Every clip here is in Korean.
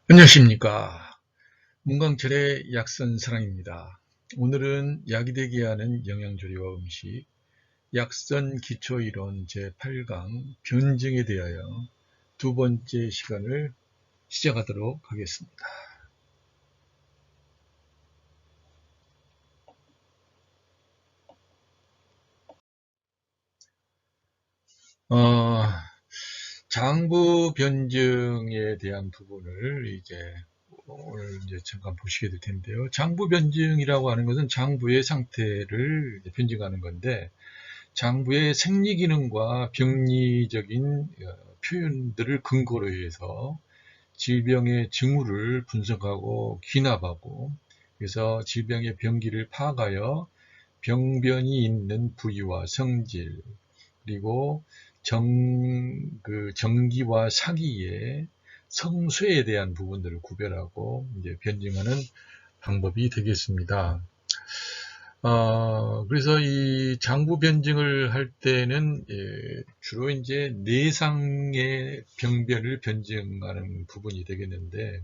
안녕하십니까. 문광철의 약선사랑입니다. 오늘은 약이 되게 하는 영양조리와 음식, 약선 기초이론 제8강 변증에 대하여 두 번째 시간을 시작하도록 하겠습니다. 어, 장부 변증에 대한 부분을 오늘 잠깐 보시게 될 텐데요. 장부 변증이라고 하는 것은 장부의 상태를 변증하는 건데, 장부의 생리 기능과 병리적인 표현들을 근거로 해서 질병의 징후를 분석하고 귀납하고, 그래서 질병의 병기를 파악하여 병변이 있는 부위와 성질, 그리고 정기와 사기의 성쇠에 대한 부분들을 구별하고 이제 변증하는 방법이 되겠습니다. 그래서 이 장부 변증을 할 때는 주로 이제 내상의 병변을 변증하는 부분이 되겠는데,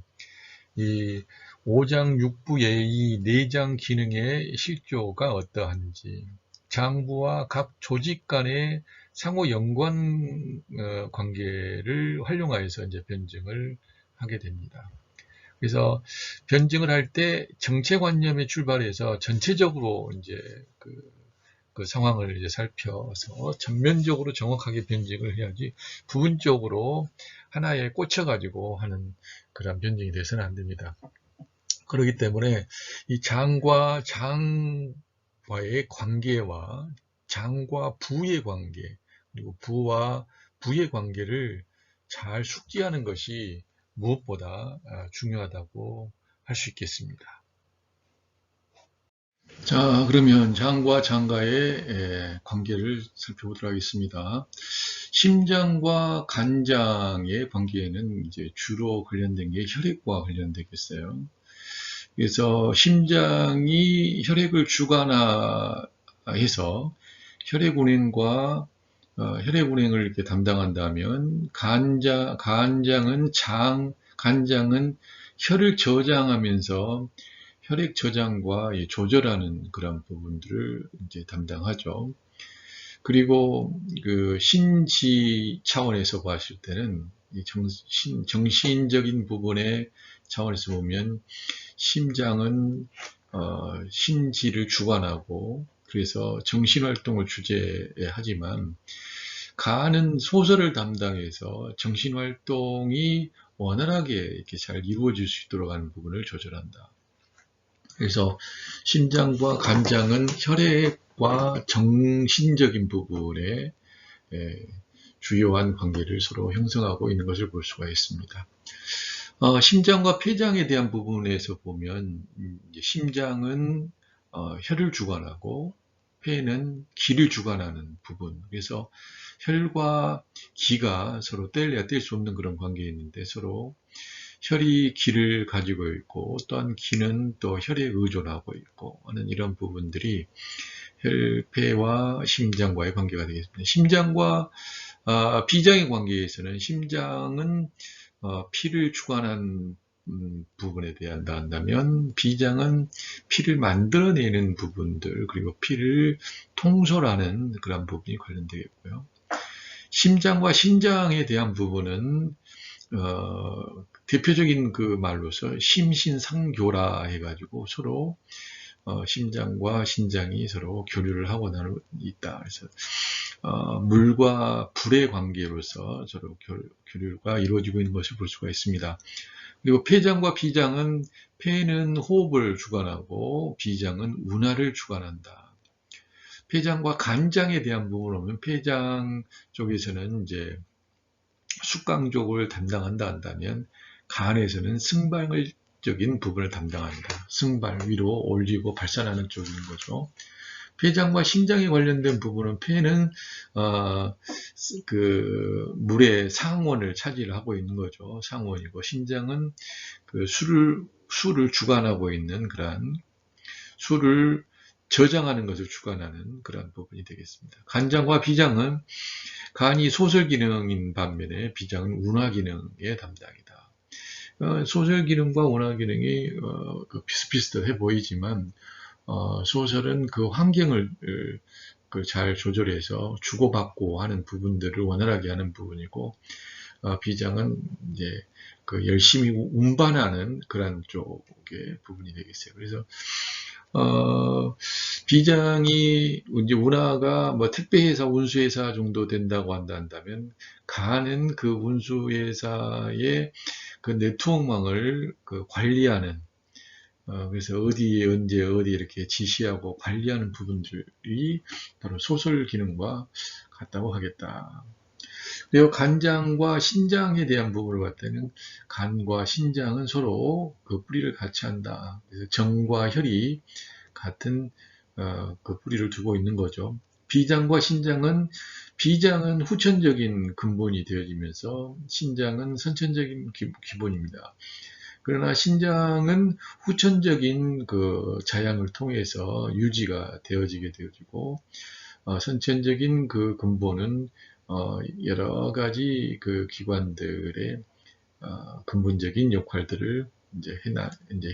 이 오장육부의 이 내장 기능의 실조가 어떠한지, 장부와 각 조직 간의 상호 연관 관계를 활용하여서 이제 변증을 하게 됩니다. 그래서 변증을 할 때 정체관념에 출발해서 전체적으로 이제 그 상황을 이제 살펴서 전면적으로 정확하게 변증을 해야지, 부분적으로 하나에 꽂혀가지고 하는 그런 변증이 돼서는 안 됩니다. 그렇기 때문에 이 장과의 관계와 장과 부의 관계, 그리고 부와 부의 관계를 잘 숙지하는 것이 무엇보다 중요하다고 할 수 있겠습니다. 자, 그러면 장과 장가의 관계를 살펴보도록 하겠습니다. 심장과 간장의 관계에는 이제 주로 관련된 게 혈액과 관련되겠어요. 그래서 심장이 혈액을 주관해서 혈액 운행을 이렇게 담당한다면, 간장은 혈을 저장하면서 혈액 저장과 조절하는 그런 부분들을 이제 담당하죠. 그리고 그 신지 차원에서 봤을 때는 정신적인 부분의 차원에서 보면, 심장은 신지를 주관하고 그래서 정신활동을 주재하지만, 간은 소설을 담당해서 정신활동이 원활하게 이렇게 잘 이루어질 수 있도록 하는 부분을 조절한다. 그래서 심장과 간장은 혈액과 정신적인 부분에 주요한 관계를 서로 형성하고 있는 것을 볼 수가 있습니다. 심장과 폐장에 대한 부분에서 보면, 심장은 혈을 주관하고 폐는 기를 주관하는 부분. 그래서 혈과 기가 서로 뗄래야 뗄 수 없는 그런 관계에 있는데, 서로 혈이 기를 가지고 있고 또한 기는 또 혈에 의존하고 있고 하는 이런 부분들이 혈폐와 심장과의 관계가 되겠습니다. 심장과 비장의 관계에서는, 심장은 피를 주관한 부분에 대한다 한다면, 비장은 피를 만들어내는 부분들, 그리고 피를 통솔하는 그런 부분이 관련되겠고요. 심장과 신장에 대한 부분은 대표적인 그 말로서 심신상교라 해가지고 서로 심장과 신장이 서로 교류를 하고 있다. 그래서 물과 불의 관계로서 서로 교류가 이루어지고 있는 것을 볼 수가 있습니다. 그리고 폐장과 비장은, 폐는 호흡을 주관하고 비장은 운하를 주관한다. 폐장과 간장에 대한 부분을 보면, 폐장 쪽에서는 이제 숙강 쪽을 담당한다 한다면, 간에서는 승발적인 부분을 담당한다. 승발, 위로 올리고 발산하는 쪽인 거죠. 폐장과 신장에 관련된 부분은, 폐는 그 물의 상원을 차지하고 있는 거죠. 상원이고, 신장은 그 술을 주관하고 있는 그러한, 술을 저장하는 것을 주관하는 그런 부분이 되겠습니다. 간장과 비장은, 간이 소설 기능인 반면에 비장은 운하 기능의 담당이다. 소설 기능과 운하 기능이 비슷비슷해 보이지만 소설은 그 환경을 잘 조절해서 주고받고 하는 부분들을 원활하게 하는 부분이고, 비장은 이제 그 열심히 운반하는 그런 쪽의 부분이 되겠어요. 그래서 비장이 이제 운하가 뭐 택배회사, 운수회사 정도 된다고 한다면, 가는 그 운수회사의 그 네트워크망을 관리하는, 그래서 어디에 언제 어디 이렇게 지시하고 관리하는 부분들이 바로 소설 기능과 같다고 하겠다. 그리고 간장과 신장에 대한 부분을 봤을 때는, 간과 신장은 서로 그 뿌리를 같이 한다. 그래서 정과 혈이 같은 그 뿌리를 두고 있는 거죠. 비장과 신장은, 비장은 후천적인 근본이 되어지면서 신장은 선천적인 기본입니다. 그러나 신장은 후천적인 그 자양을 통해서 유지가 되어지게 되어지고, 선천적인 그 근본은 여러 가지 그 기관들의 근본적인 역할들을 이제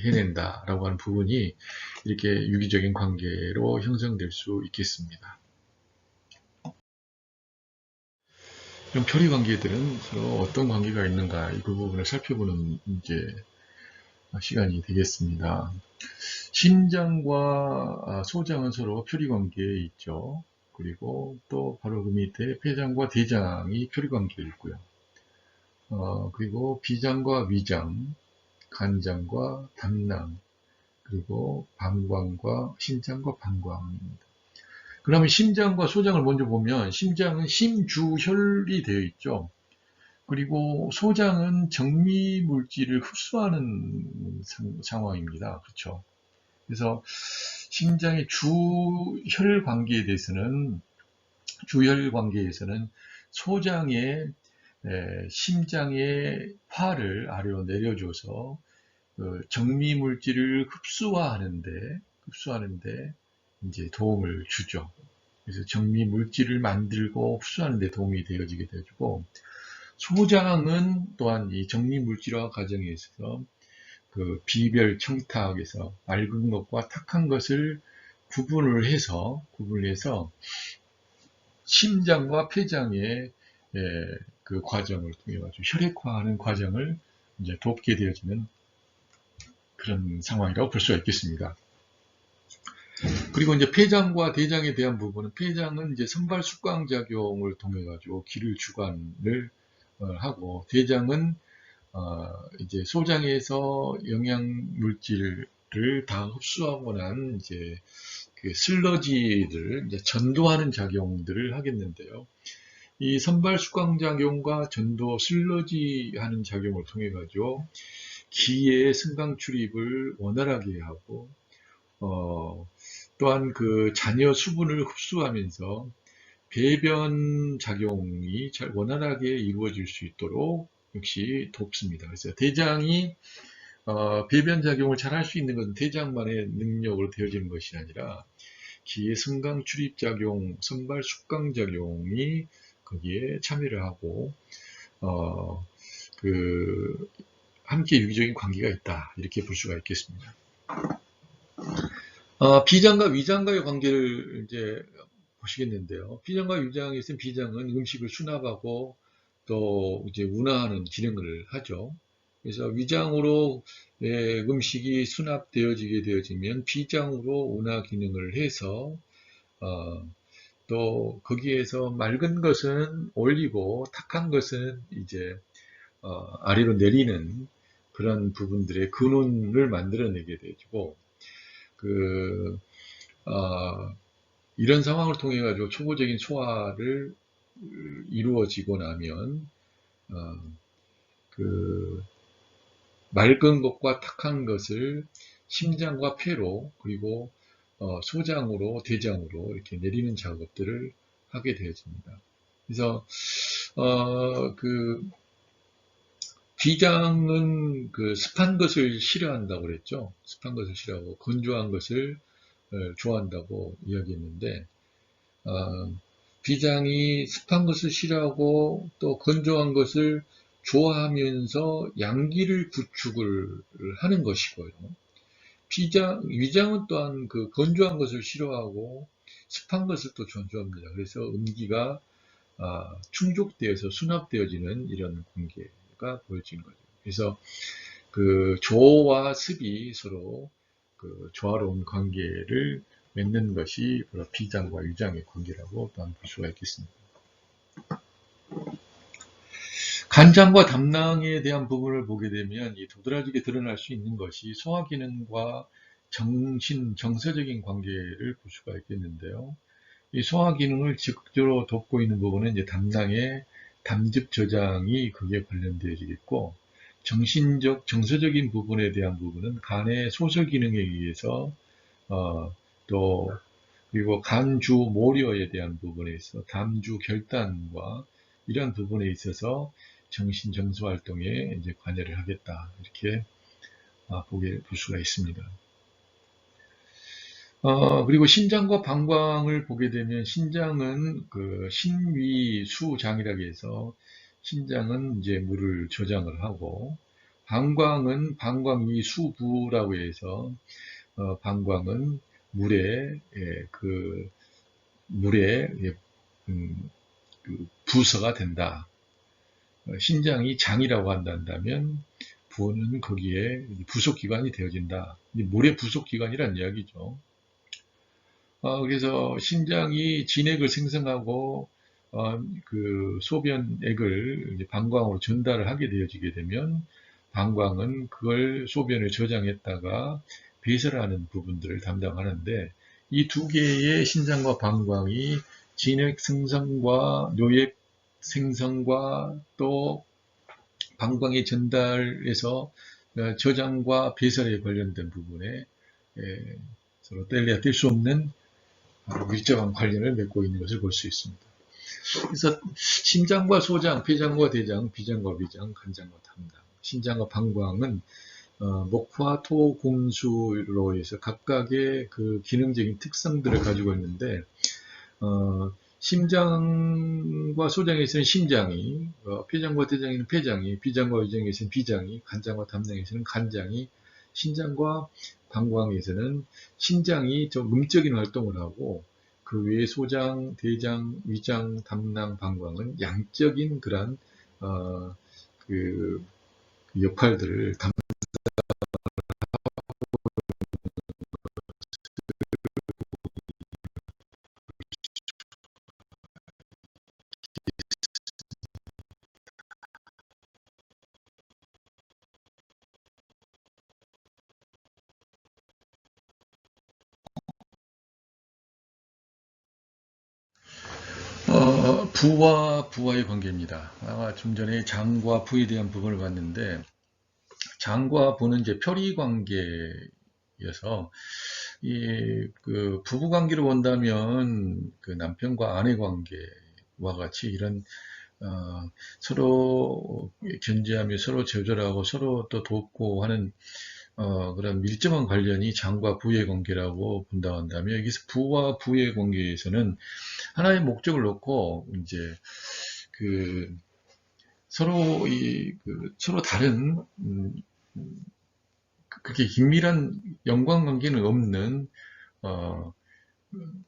해낸다라고 하는 부분이 이렇게 유기적인 관계로 형성될 수 있겠습니다. 그럼 표리 관계들은 서로 어떤 관계가 있는가, 이 부분을 살펴보는 이제 시간이 되겠습니다. 심장과 소장은 서로 표리 관계에 있죠. 그리고 또 바로 그 밑에 폐장과 대장이 표리 관계에 있고요. 그리고 비장과 위장, 간장과 담낭, 그리고 방광과 심장과 방광입니다. 그러면 심장과 소장을 먼저 보면, 심장은 심주혈이 되어 있죠. 그리고 소장은 정미 물질을 흡수하는 상황입니다. 그렇죠. 그래서 심장의 주혈 관계에 대해서는, 주혈 관계에서는 소장의 심장의 파를 아래로 내려줘서 정미 물질을 흡수하는데 이제 도움을 주죠. 그래서 정미 물질을 만들고 흡수하는 데 도움이 되어지게 되어주고, 소장은 또한 이 정미 물질화 과정에 있어서 그 비별 청탁에서 맑은 것과 탁한 것을 구분을 해서 심장과 폐장의 그 과정을 통해 가지고 혈액화하는 과정을 이제 돕게 되어지는 그런 상황이라고 볼 수가 있겠습니다. 그리고 이제 폐장과 대장에 대한 부분은, 폐장은 이제 선발 숙광 작용을 통해 가지고 기를 주관을 하고, 대장은 이제 소장에서 영양 물질을 다 흡수하고 난 이제 그 슬러지를 이제 전도하는 작용들을 하겠는데요. 이 선발 숙광 작용과 전도 슬러지 하는 작용을 통해 가지고 기의 승강 출입을 원활하게 하고, 또한 그 잔여 수분을 흡수하면서 배변 작용이 잘 원활하게 이루어질 수 있도록 역시 돕습니다. 그래서 대장이 배변 작용을 잘 할 수 있는 것은 대장만의 능력으로 되어지는 것이 아니라 기의 승강 출입 작용, 선발 숙강 작용이 거기에 참여를 하고 함께 유기적인 관계가 있다, 이렇게 볼 수가 있겠습니다. 비장과 위장과의 관계를 이제 보시겠는데요. 비장과 위장에 있으면, 비장은 음식을 수납하고 또 이제 운하하는 기능을 하죠. 그래서 위장으로 음식이 수납되어지게 되어지면 비장으로 운하 기능을 해서 또 거기에서 맑은 것은 올리고 탁한 것은 이제 아래로 내리는 그런 부분들의 근원을 만들어내게 되고, 이런 상황을 통해 가지고 초보적인 소화를 이루어지고 나면 맑은 것과 탁한 것을 심장과 폐로, 그리고 소장으로, 대장으로 이렇게 내리는 작업들을 하게 되어집니다. 그래서 비장은 습한 것을 싫어한다고 그랬죠. 습한 것을 싫어하고 건조한 것을 좋아한다고 이야기했는데, 비장이 습한 것을 싫어하고 또 건조한 것을 좋아하면서 양기를 구축을 하는 것이고요. 위장은 또한 그 건조한 것을 싫어하고 습한 것을 또 좋아합니다. 그래서 음기가 충족되어서 수납되어지는 이런 관계가 보여진 거죠. 그래서 그 조와 습이 서로 그 조화로운 관계를 맺는 것이 비장과 위장의 관계라고 또한 볼 수가 있겠습니다. 간장과 담낭에 대한 부분을 보게 되면 이 도드라지게 드러날 수 있는 것이 소화 기능과 정서적인 관계를 볼 수가 있겠는데요. 이 소화 기능을 적극적으로 돕고 있는 부분은 이제 담낭의 담즙 저장이 그게 관련되어지겠고, 정서적인 부분에 대한 부분은 간의 소설 기능에 의해서 또 그리고 간주 모려에 대한 부분에 있어 담주 결단과 이러한 부분에 있어서 정신 정서 활동에 이제 관여를 하겠다 이렇게 볼 수가 있습니다. 그리고 신장과 방광을 보게 되면 신장은 그 신위수장이라고 해서 신장은 이제 물을 저장을 하고 방광은 방광위수부라고 해서 방광은 물에 물에 그 부서가 된다. 신장이 장이라고 한다면 부는 거기에 부속기관이 되어진다. 물의 부속기관이란 이야기죠. 그래서 신장이 진액을 생성하고 그 소변액을 방광으로 전달을 하게 되어지게 되면 방광은 그걸 소변에 저장했다가 배설하는 부분들을 담당하는데 이 두 개의 신장과 방광이 진액 생성과 노액 생성과 또 방광의 전달에서 저장과 배설에 관련된 부분에 서로 뗄래야 뗄 수 없는 밀접한 관련을 맺고 있는 것을 볼 수 있습니다. 그래서 신장과 소장, 폐장과 대장, 비장과 위장, 간장과 담당, 신장과 방광은 목화, 토, 공수로 해서 각각의 그 기능적인 특성들을 가지고 있는데 심장과 소장에서는 심장이, 폐장과 대장에는 폐장이, 비장과 위장에서는 비장이, 간장과 담낭에서는 간장이, 신장과 방광에서는 신장이 좀 음적인 활동을 하고 그 외에 소장, 대장, 위장, 담낭, 방광은 양적인 그런 그 역할들을 부와 부와의 관계입니다. 아마 좀 전에 장과 부에 대한 부분을 봤는데 장과 부는 이제 표리 관계여서 그 부부 관계로 본다면 그 남편과 아내 관계와 같이 이런 서로 견제하며 서로 조절하고 서로 또 돕고 하는 그런 밀접한 관련이 장과 부의 관계라고 본다 한다면 여기서 부와 부의 관계에서는 하나의 목적을 놓고 이제 그 서로 서로 다른 그렇게 긴밀한 연관관계는 없는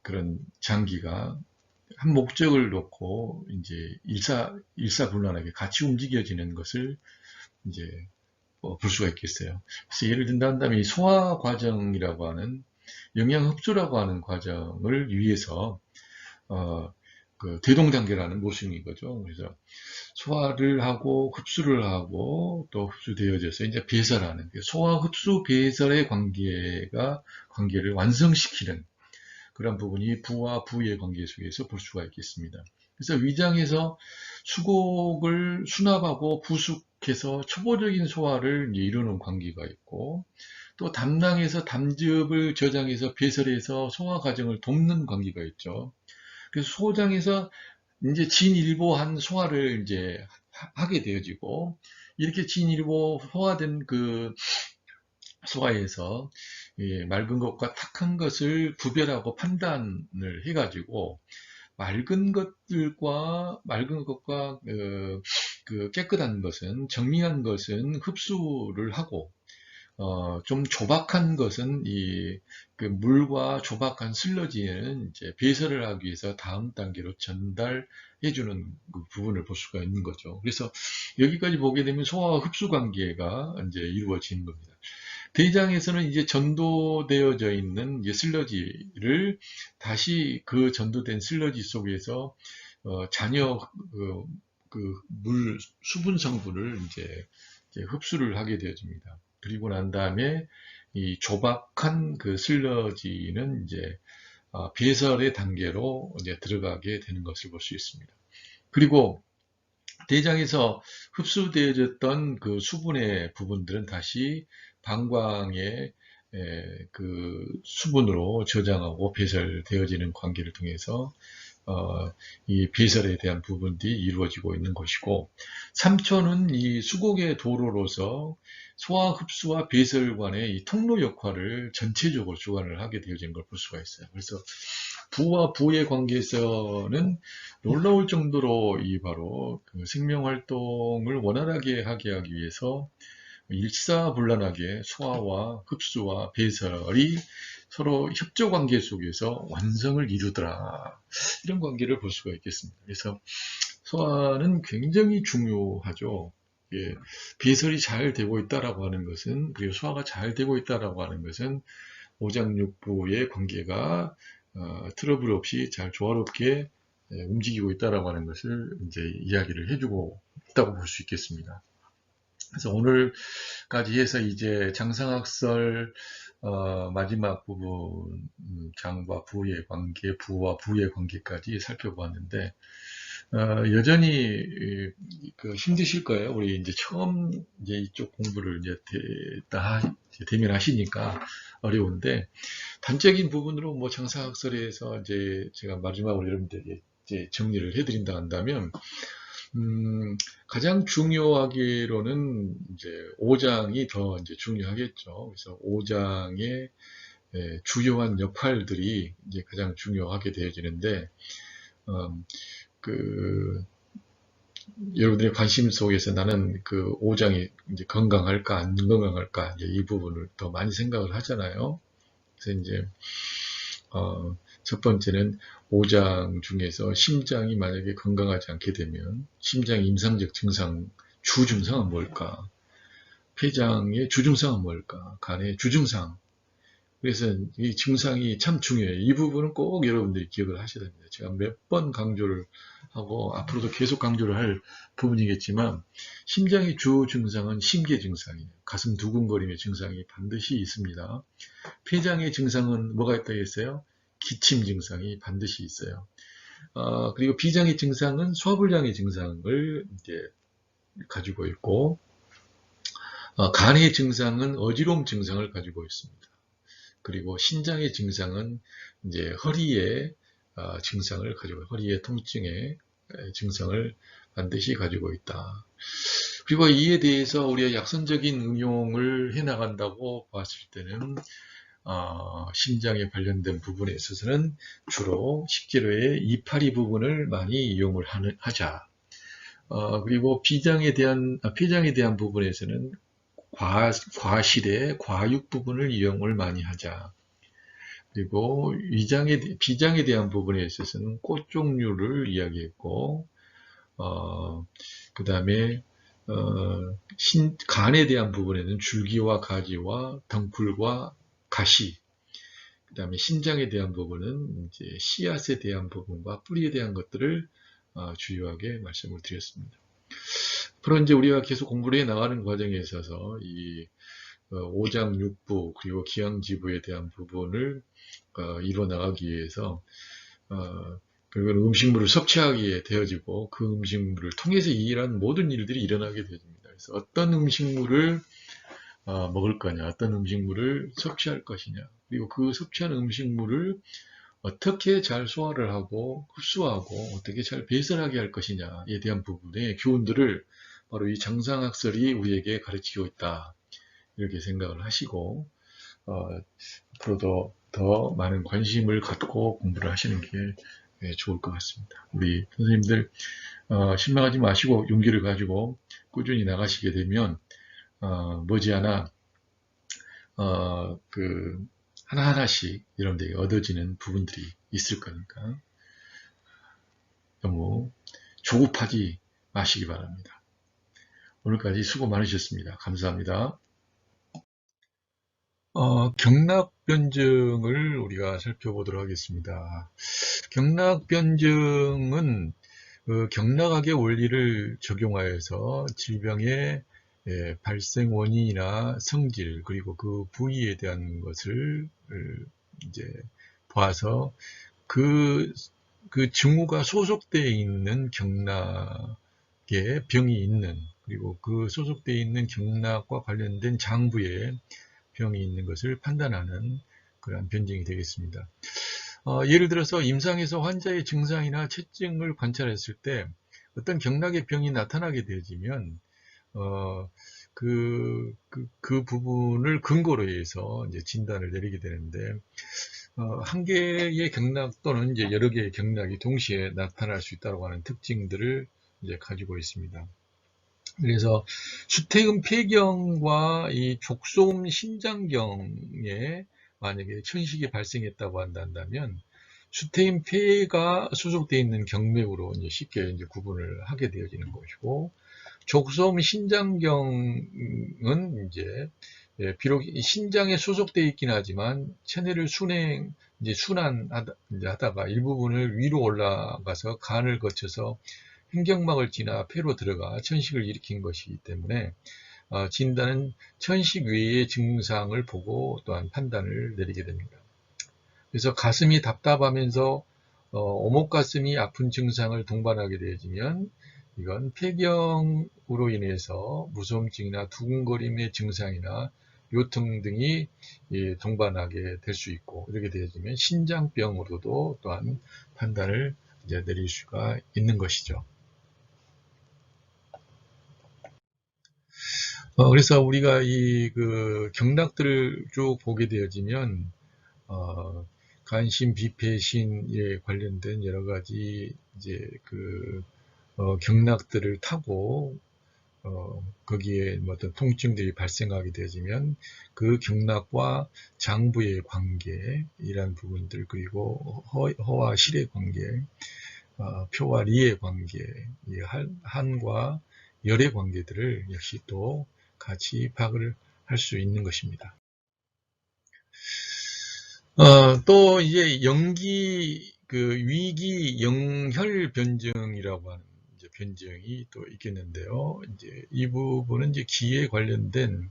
그런 장기가 한 목적을 놓고 이제 일사불란하게 같이 움직여지는 것을 이제 볼 수가 있겠어요. 그래서 예를 든다면 이 소화 과정이라고 하는 영양 흡수라고 하는 과정을 위해서 그 대동단계라는 모습인 거죠. 그래서 소화를 하고 흡수를 하고 또 흡수되어져서 이제 배설하는 소화 흡수 배설의 관계를 완성시키는 그런 부분이 부와 부의 관계 속에서 볼 수가 있겠습니다. 그래서 위장에서 수곡을 수납하고 부숙해서 초보적인 소화를 이루는 관계가 있고 또 담낭에서 담즙을 저장해서 배설해서 소화 과정을 돕는 관계가 있죠. 그래서 소장에서 이제 진일보한 소화를 이제 하게 되어지고 이렇게 진일보 소화된 그 소화에서 맑은 것과 탁한 것을 구별하고 판단을 해가지고 맑은 것과 그 깨끗한 것은, 정리한 것은 흡수를 하고, 좀 조박한 것은 그 물과 조박한 슬러지에는 이제 배설을 하기 위해서 다음 단계로 전달해주는 그 부분을 볼 수가 있는 거죠. 그래서 여기까지 보게 되면 소화와 흡수 관계가 이제 이루어지는 겁니다. 대장에서는 이제 전도되어져 있는 이제 슬러지를 다시 그 전도된 슬러지 속에서 잔여 물 수분 성분을 이제 흡수를 하게 되어집니다. 그리고 난 다음에 이 조박한 그 슬러지는 이제 배설의 단계로 이제 들어가게 되는 것을 볼 수 있습니다. 그리고 대장에서 흡수되어졌던 그 수분의 부분들은 다시 방광의 그 수분으로 저장하고 배설되어지는 관계를 통해서 이 배설에 대한 부분들이 이루어지고 있는 것이고, 3초는 이 수곡의 도로로서 소화 흡수와 배설 간의 이 통로 역할을 전체적으로 주관을 하게 되어진 걸 볼 수가 있어요. 그래서 부와 부의 관계에서는 놀라울 정도로 이 바로 그 생명 활동을 원활하게 하게 하기 위해서 일사불란하게 소화와 흡수와 배설이 서로 협조 관계 속에서 완성을 이루더라. 이런 관계를 볼 수가 있겠습니다. 그래서 소화는 굉장히 중요하죠. 예, 배설이 잘 되고 있다라고 하는 것은, 그리고 소화가 잘 되고 있다라고 하는 것은 오장육부의 관계가 트러블 없이 잘 조화롭게 움직이고 있다라고 하는 것을 이제 이야기를 해주고 있다고 볼 수 있겠습니다. 그래서 오늘까지 해서 이제 장상학설 마지막 부분, 장과 부의 관계, 부와 부의 관계까지 살펴보았는데, 여전히 그 힘드실 거예요. 우리 이제 처음 이제 이쪽 공부를 이제 대면하시니까 어려운데, 단적인 부분으로 뭐 장사학설에서 이제 제가 마지막으로 여러분들에게 이제 정리를 해드린다 한다면, 가장 중요하기로는 이제 5장이 더 이제 중요하겠죠. 그래서 5장의 주요한 역할들이 이제 가장 중요하게 되어지는데, 여러분들의 관심 속에서 나는 그 5장이 이제 건강할까, 안 건강할까, 이제 이 부분을 더 많이 생각을 하잖아요. 그래서 이제, 첫 번째는 5장 중에서 심장이 만약에 건강하지 않게 되면 심장 임상적 증상, 주증상은 뭘까? 폐장의 주증상은 뭘까? 간의 주증상. 그래서 이 증상이 참 중요해요. 이 부분은 꼭 여러분들이 기억을 하셔야 됩니다. 제가 몇 번 강조를 하고 앞으로도 계속 강조를 할 부분이겠지만, 심장의 주 증상은 심계 증상이에요. 가슴 두근거림의 증상이 반드시 있습니다. 폐장의 증상은 뭐가 있다고 했어요? 기침 증상이 반드시 있어요. 그리고 비장의 증상은 소화불량의 증상을 이제 가지고 있고, 간의 증상은 어지러움 증상을 가지고 있습니다. 그리고 신장의 증상은 이제 허리의 증상을 가지고, 허리의 통증의 증상을 반드시 가지고 있다. 그리고 이에 대해서 우리가 약선적인 응용을 해나간다고 봤을 때는 심장에 관련된 부분에 있어서는 주로 식재료의 이파리 부분을 많이 이용을 하자. 그리고 폐장에 대한 부분에서는 과실의 과육 부분을 이용을 많이 하자. 그리고 비장에 대한 부분에 있어서는 꽃 종류를 이야기했고, 그 다음에 간에 대한 부분에는 줄기와 가지와 덩굴과 가시, 그 다음에 신장에 대한 부분은 이제 씨앗에 대한 부분과 뿌리에 대한 것들을 주요하게 말씀을 드렸습니다. 앞으로 이제 우리가 계속 공부를 해 나가는 과정에 있어서 이 5장 6부 그리고 기항지부에 대한 부분을 이뤄 나가기 위해서 그리고 음식물을 섭취하게 되어지고 그 음식물을 통해서 이런 모든 일들이 일어나게 되어집니다. 그래서 어떤 음식물을 먹을 거냐, 어떤 음식물을 섭취할 것이냐, 그리고 그 섭취한 음식물을 어떻게 잘 소화를 하고 흡수하고 어떻게 잘 배설하게 할 것이냐에 대한 부분의 교훈들을 바로 이 장상학설이 우리에게 가르치고 있다. 이렇게 생각을 하시고 앞으로도 더 많은 관심을 갖고 공부를 하시는 게 좋을 것 같습니다. 우리 선생님들 실망하지 마시고 용기를 가지고 꾸준히 나가시게 되면 머지않아 하나하나씩 여러분들이 얻어지는 부분들이 있을 거니까 너무 조급하지 마시기 바랍니다. 오늘까지 수고 많으셨습니다. 감사합니다. 경락 변증을 우리가 살펴보도록 하겠습니다. 경락 변증은 경락학의 원리를 적용하여서 질병의 발생 원인이나 성질 그리고 그 부위에 대한 것을 이제 봐서 그 증후가 소속되어 있는 경락에 병이 있는 그리고 그 소속되어 있는 경락과 관련된 장부에 병이 있는 것을 판단하는 그러한 변증이 되겠습니다. 예를 들어서 임상에서 환자의 증상이나 체증을 관찰했을 때 어떤 경락의 병이 나타나게 되어지면 그 부분을 근거로 해서 이제 진단을 내리게 되는데 한 개의 경락 또는 이제 여러 개의 경락이 동시에 나타날 수 있다고 하는 특징들을 이제 가지고 있습니다. 그래서 수태음 폐경과 이 족소음 신장경에 만약에 천식이 발생했다고 한다면 수태음 폐가 수속되어 있는 경맥으로 이제 쉽게 이제 구분을 하게 되어지는 것이고 족소음 신장경은 이제 비록 신장에 수속되어 있긴 하지만 체내를 순환하다가 일부분을 위로 올라가서 간을 거쳐서 횡격막을 지나 폐로 들어가 천식을 일으킨 것이기 때문에 진단은 천식 외의 증상을 보고 또한 판단을 내리게 됩니다. 그래서 가슴이 답답하면서 오목가슴이 아픈 증상을 동반하게 되어지면 이건 폐경으로 인해서 무서움증이나 두근거림의 증상이나 요통 등이 동반하게 될 수 있고 이렇게 되어지면 신장병으로도 또한 판단을 이제 내릴 수가 있는 것이죠. 그래서 우리가 경락들을 쭉 보게 되어지면 간신, 비폐신에 관련된 여러 가지 이제 경락들을 타고 거기에 어떤 통증들이 발생하게 되어지면 그 경락과 장부의 관계 이런 부분들 그리고 허와 실의 관계, 표와 리의 관계, 한과 열의 관계들을 역시 또 같이 파악을 할 수 있는 것입니다. 또 이제 위기 영혈 변증이라고 하는 이제 변증이 또 있겠는데요. 이제 이 부분은 이제 기에 관련된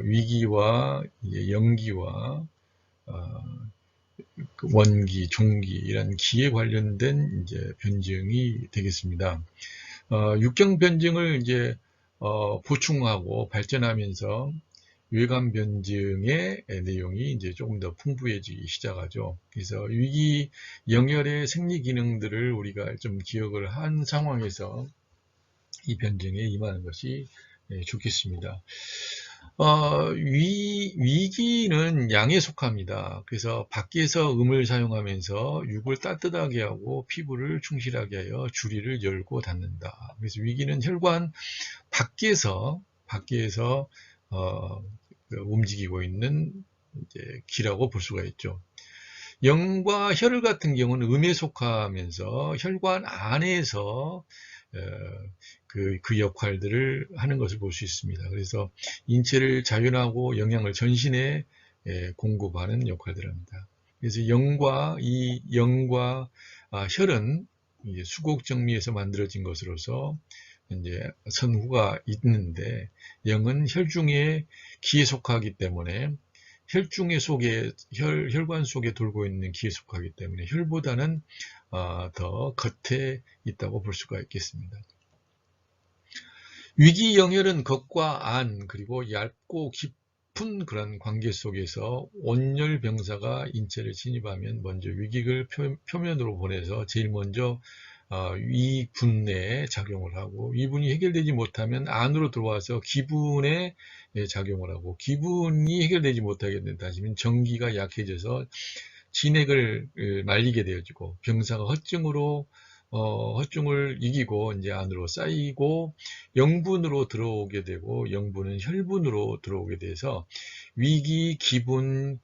위기와 영기와 원기, 종기 이런 기에 관련된 이제 변증이 되겠습니다. 육경 변증을 이제 보충하고 발전하면서 외관 변증의 내용이 이제 조금 더 풍부해지기 시작하죠. 그래서 위기 영혈의 생리 기능들을 우리가 좀 기억을 한 상황에서 이 변증에 임하는 것이 좋겠습니다. 위기는 양에 속합니다. 그래서 밖에서 음을 사용하면서 육을 따뜻하게 하고 피부를 충실하게 하여 주리를 열고 닫는다. 그래서 위기는 혈관 밖에서 움직이고 있는 이제 기라고 볼 수가 있죠. 영과 혈 같은 경우는 음에 속하면서 혈관 안에서 그 역할들을 하는 것을 볼 수 있습니다. 그래서 인체를 자균하고 영양을 전신에 공급하는 역할들을 합니다. 그래서 영과 혈은 수곡 정리에서 만들어진 것으로서 이제 선후가 있는데 영은 혈중에 기에 속하기 때문에 혈관 속에 돌고 있는 기에 속하기 때문에 혈보다는 더 겉에 있다고 볼 수가 있겠습니다. 위기 영혈은 겉과 안 그리고 얇고 깊은 그런 관계 속에서 온열 병사가 인체를 침입하면 먼저 위기를 표면으로 보내서 제일 먼저 위분에 작용을 하고 위분이 해결되지 못하면 안으로 들어와서 기분에 작용을 하고 기분이 해결되지 못하게 된다면 전기가 약해져서 진액을 말리게 되어지고 병사가 헛중을 이기고 이제 안으로 쌓이고 영분으로 들어오게 되고 영분은 혈분으로 들어오게 돼서 위기, 기분,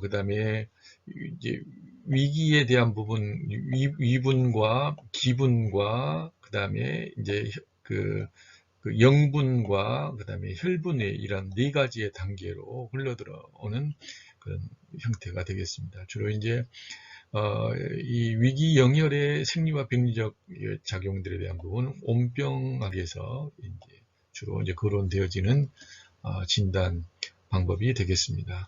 그다음에 이제 위기에 대한 부분, 위분과 기분과 그다음에 이제 그 영분과 그다음에 혈분의 이런 네 가지의 단계로 흘러들어오는 그런 형태가 되겠습니다. 주로 이제 이 위기 영혈의 생리와 병리적 작용들에 대한 부분은 온병학에서 이제 주로 이제 거론되어지는 진단 방법이 되겠습니다.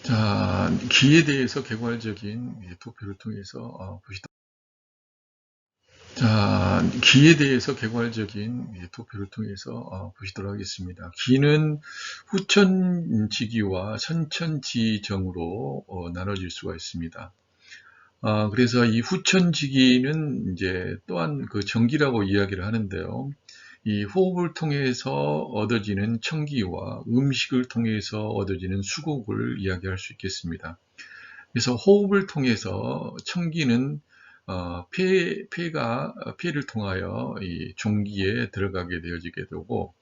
자, 기에 대해서 개괄적인 도표를 통해서 보시도록 하겠습니다. 기는 후천지기와 선천지정으로 나눠질 수가 있습니다. 그래서 이 후천지기는 이제 또한 그 정기라고 이야기를 하는데요. 이 호흡을 통해서 얻어지는 청기와 음식을 통해서 얻어지는 수곡을 이야기할 수 있겠습니다. 그래서 호흡을 통해서 청기는 폐를 통하여 이 종기에 들어가게 되어지게 되고,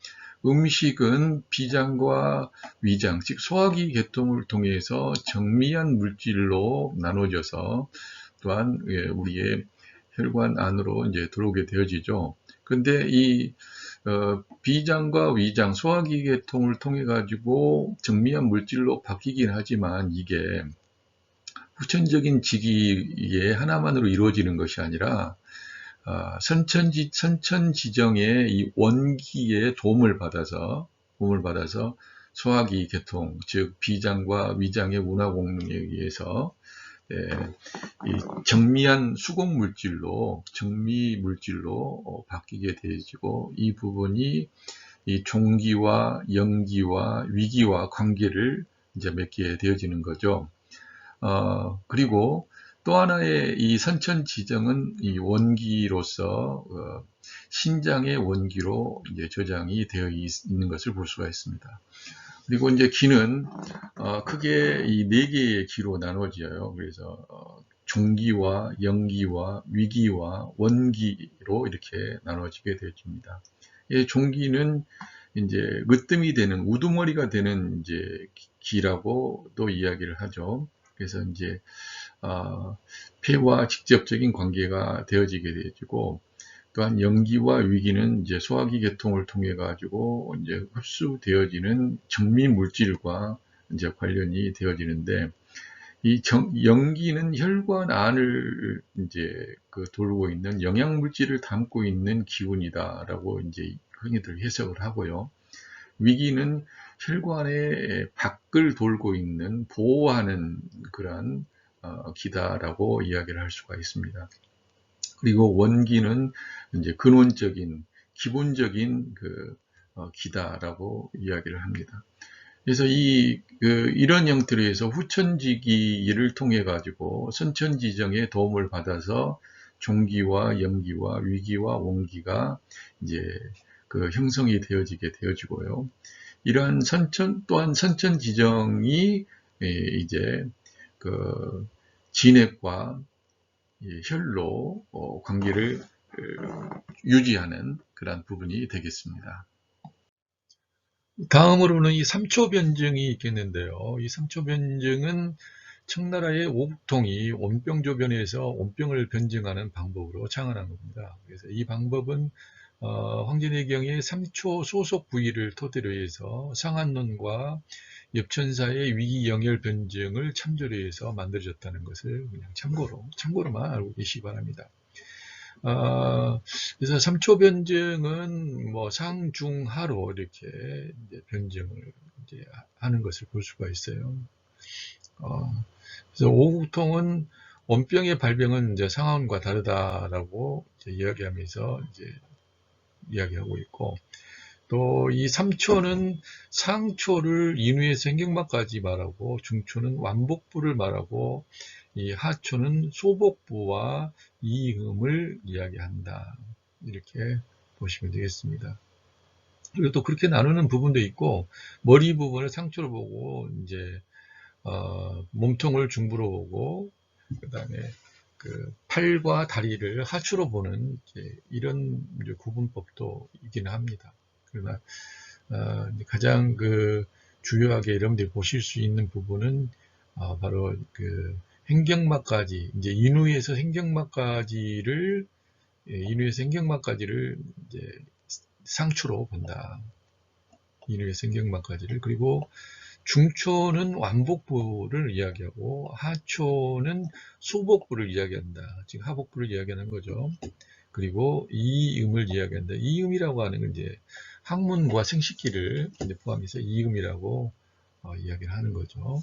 음식은 비장과 위장, 즉 소화기 계통을 통해서 정미한 물질로 나눠져서 또한 우리의 혈관 안으로 이제 들어오게 되어지죠. 근데 이 비장과 위장, 소화기 계통을 통해 가지고 정미한 물질로 바뀌긴 하지만 이게 후천적인 직위의 하나만으로 이루어지는 것이 아니라 선천지정의 이 원기의 도움을 받아서 소화기 계통, 즉 비장과 위장의 운하 공능에 의해서 이 정미한 수곡 물질로, 정미 물질로 바뀌게 되어지고, 이 부분이 이 종기와 영기와 위기와 관계를 이제 맺게 되어지는 거죠. 그리고 또 하나의 이 선천지정은 이 원기로서 신장의 원기로 이제 저장이 되어 있는 것을 볼 수가 있습니다. 그리고 이제 기는 크게 이 네 개의 기로 나눠져요. 그래서 종기와 영기와 위기와 원기로 이렇게 나눠지게 되어집니다. 이 종기는 이제 으뜸이 되는 우두머리가 되는 이제 기라고 또 이야기를 하죠. 그래서 이제 폐와 직접적인 관계가 되어지게 되어지고, 또한 영기와 위기는 이제 소화기 계통을 통해 가지고 이제 흡수되어지는 정미 물질과 이제 관련이 되어지는데, 이 영기는 혈관 안을 이제 돌고 있는 영양 물질을 담고 있는 기운이다라고 이제 흔히들 해석을 하고요. 위기는 혈관의 밖을 돌고 있는 보호하는 그러한 기다라고 이야기를 할 수가 있습니다. 그리고 원기는 이제 근원적인 기본적인 기다라고 이야기를 합니다. 그래서 이런 형태로 해서 후천지기를 통해 가지고 선천지정의 도움을 받아서 종기와 영기와 위기와 원기가 이제 형성이 되어지게 되어지고요. 이러한 또한 선천지정이 이제 진액과 혈로 관계를 유지하는 그런 부분이 되겠습니다. 다음으로는 이 3초 변증이 있겠는데요. 이 3초 변증은 청나라의 오국통이 온병조변에서 온병을 변증하는 방법으로 창안한 겁니다. 그래서 이 방법은 황제내경의 3초 소속 부위를 토대로 해서 상한론과 엽천사의 위기영혈 변증을 참조로 해서 만들어졌다는 것을 그냥 참고로만 알고 계시기 바랍니다. 그래서 3초 변증은 뭐 상중하로 이렇게 이제 변증을 이제 하는 것을 볼 수가 있어요. 그래서 오국통은 원병의 발병은 이제 상한과 다르다라고 이제 이야기하면서 이제 이야기하고 있고, 또 이 3초는 상초를 인후에서 행경막까지 말하고, 중초는 완복부를 말하고, 이 하초는 소복부와 이음을 이야기한다. 이렇게 보시면 되겠습니다. 그리고 또 그렇게 나누는 부분도 있고, 머리 부분을 상초로 보고 이제 몸통을 중부로 보고 그 다음에 그 팔과 다리를 하추로 보는 이런 구분법도 있기는 합니다. 그러나 가장 그 주요하게 여러분들이 보실 수 있는 부분은 바로 그 행경막까지 이제 인후에서 행경막까지를 이제 상추로 본다. 인후에서 행경막까지를. 그리고 중초는 완복부를 이야기하고 하초는 소복부를 이야기한다. 지금 하복부를 이야기하는 거죠. 그리고 이음을 이야기한다. 이음이라고 하는 건 이제 학문과 생식기를 포함해서 이음이라고 이야기를 하는 거죠.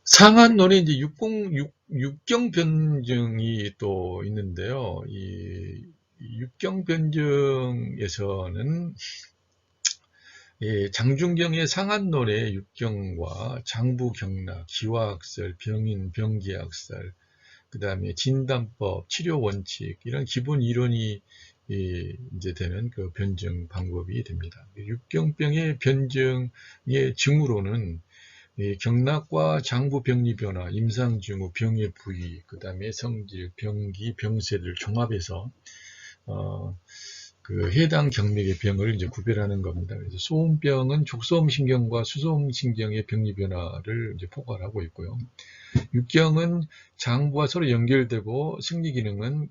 상한론에 이제 육경 변증이 또 있는데요. 이 육경 변증에서는 장준경의 상한론의 육경과 장부경락, 기화학설, 병인, 병기학설, 그 다음에 진단법, 치료 원칙 이런 기본 이론이 이제 되는 그 변증 방법이 됩니다. 육경병의 변증의 증후로는 경락과 장부 병리 변화, 임상 징후, 병의 부위, 그 다음에 성질, 병기, 병세를 종합해서 그 해당 경맥의 병을 이제 구별하는 겁니다. 그래서 소음병은 족소음신경과 수소음신경의 병리 변화를 이제 포괄하고 있고요. 육경은 장부와 서로 연결되고 생리 기능은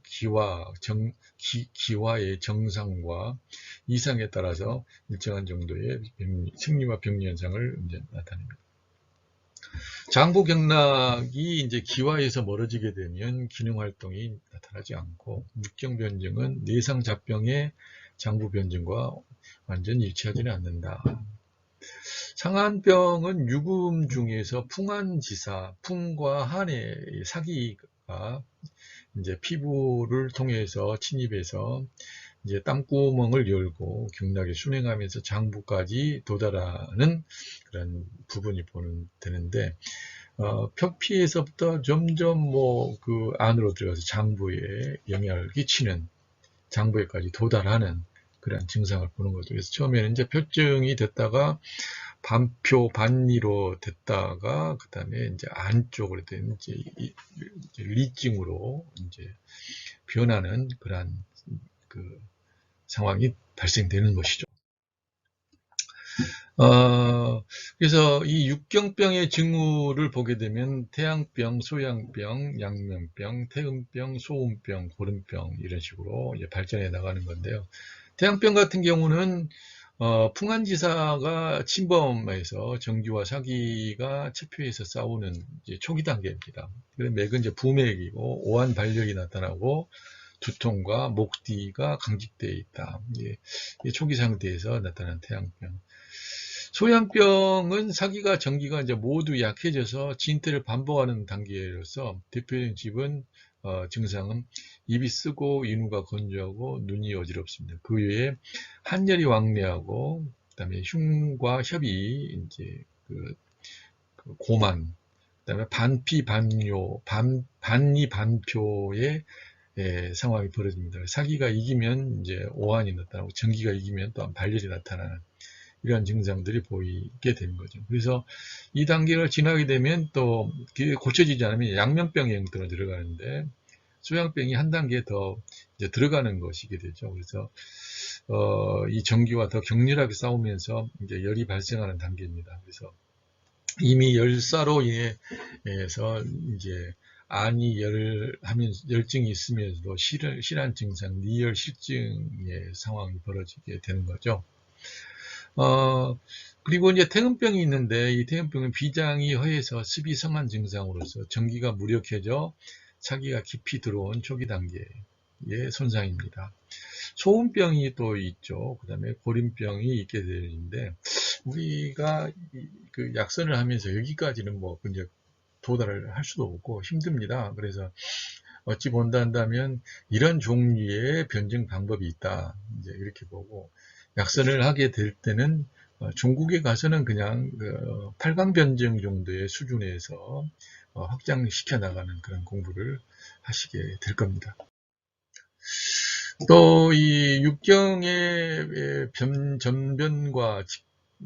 기화의 정상과 이상에 따라서 일정한 정도의 생리와 병리 현상을 이제 나타냅니다. 장부 경락이 이제 기화에서 멀어지게 되면 기능 활동이 나타나지 않고 육경 변증은 내상 잡병의 장부 변증과 완전히 일치하지는 않는다. 상한병은 유금 중에서 풍한지사, 풍과 한의 사기가 이제 피부를 통해서 침입해서 이제 땀구멍을 열고 경락이 순행하면서 장부까지 도달하는 그런 부분이 되는데 표피에서부터 점점 그 안으로 들어가서 장부에 영향을 끼치는 장부에까지 도달하는 그런 증상을 보는 거죠. 그래서 처음에는 이제 표증이 됐다가 반표, 반리로 됐다가 그 다음에 이제 안쪽으로 된 이제 리증으로 이제 변하는 그러한 그 상황이 발생되는 것이죠. 그래서 이 육경병의 징후를 보게 되면 태양병, 소양병, 양면병, 태음병, 소음병, 고름병 이런 식으로 이제 발전해 나가는 건데요. 태양병 같은 경우는 풍한지사가 침범해서 정기와 사기가 체표해서 싸우는 이제 초기 단계입니다. 그래서 맥은 이제 부맥이고 오한 발열이 나타나고 두통과 목뒤가 강직되어 있다. 이게 초기 상태에서 나타난 태양병. 소양병은 사기가 정기가 이제 모두 약해져서 진퇴를 반복하는 단계로서 대표적인 증상은 입이 쓰고 인후가 건조하고 눈이 어지럽습니다. 그 외에 한열이 왕래하고 그다음에 흉과 협이 이제 그 고만, 그다음에 반피 반뇨, 반리 반표의 상황이 벌어집니다. 사기가 이기면 이제 오한이 나타나고 정기가 이기면 또한 발열이 나타나는 이러한 증상들이 보이게 되는 거죠. 그래서 이 단계를 지나게 되면 또 고쳐지지 않으면 양면병의 형태로 들어가는데 소양병이 한 단계 더 이제 들어가는 것이게 되죠. 그래서 이 전기와 더 격렬하게 싸우면서 이제 열이 발생하는 단계입니다. 그래서 이미 열사로 인해서 이제 안이 열증이 있으면서도 실한 증상, 니열 실증의 상황이 벌어지게 되는 거죠. 그리고 이제 태음병이 있는데 이 태음병은 비장이 허해서 습이 성한 증상으로서 전기가 무력해져 차기가 깊이 들어온 초기 단계의 손상입니다. 소음병이 또 있죠. 그 다음에 고림병이 있게 되는데 우리가 그 약선을 하면서 여기까지는 이제 도달을 할 수도 없고 힘듭니다. 그래서 어찌 본다 한다면 이런 종류의 변증 방법이 있다. 이제 이렇게 보고 약선을 하게 될 때는 중국에 가서는 그냥 8강 변증 정도의 수준에서 확장시켜 나가는 그런 공부를 하시게 될 겁니다. 또 이 육경의 전변과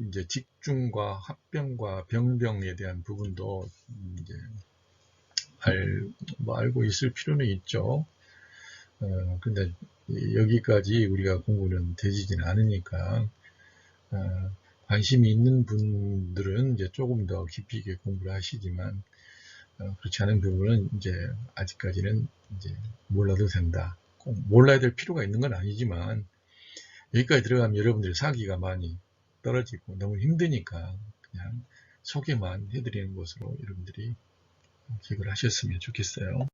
이제 직중과 합병과 병병에 대한 부분도 이제 알고 있을 필요는 있죠. 근데 여기까지 우리가 공부는 되지는 않으니까, 관심이 있는 분들은 이제 조금 더 깊이 있게 공부를 하시지만, 그렇지 않은 부분은 이제 아직까지는 이제 몰라도 된다. 꼭 몰라야 될 필요가 있는 건 아니지만, 여기까지 들어가면 여러분들의 사기가 많이 떨어지고 너무 힘드니까 그냥 소개만 해드리는 것으로 여러분들이 기억을 하셨으면 좋겠어요.